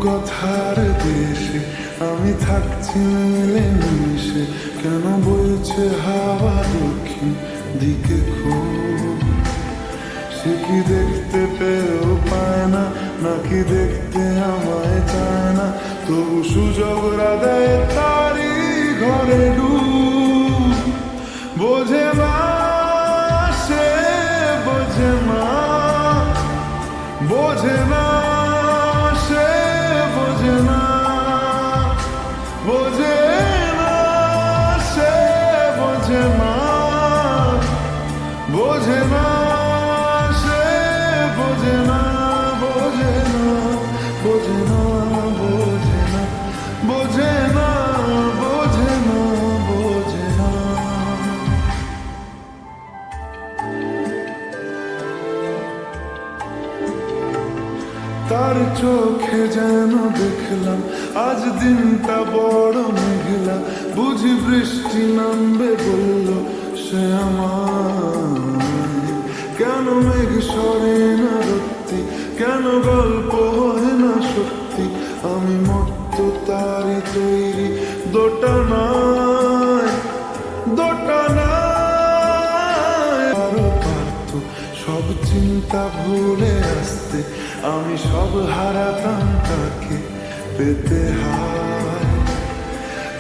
রূপকথার দেশে আমি থাকছি মিলে মিশে, কেন বইছে হাওয়া দক্ষিণ দিকে খুব? সে কি দেখতে পেয়েও পায় না, নাকি দেখতে আমায় চায় না? তবু সুযোগরা দেয় তারি ঘরে ডুব। বোঝে না সে, বোঝে না, বোঝে না সে, বোঝে না, বোঝে না সে, বোঝে না, বোঝে না সে, বোঝে না, বোঝে না, বোঝে না, বোঝে না, বোঝে না, বোঝে না, বোঝে না। তার চোখে যেন দেখলাম আজ দিনটা বড় মেঘলা, বুঝি বৃষ্টি নামবে বলল সে আমায়। কেন মেঘ সরে না রত্তি, কেন গল্প হয় না সত্যি? আমি মত্ত তারি তৈরি দোটানায়, দোটানায়। আরো পারত সব চিন্তা ভুলে আসতে, আমি সব হারাতাম তাকে পেতে হায়।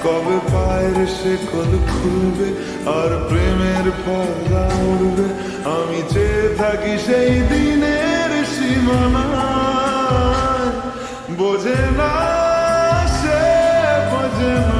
কবে পায়ের শেকল খুলবে আর প্রেমের পর্দা উড়বে, আমি চেয়ে থাকি সেই দিনের সীমানায়। বোঝে না সে, বোঝে না,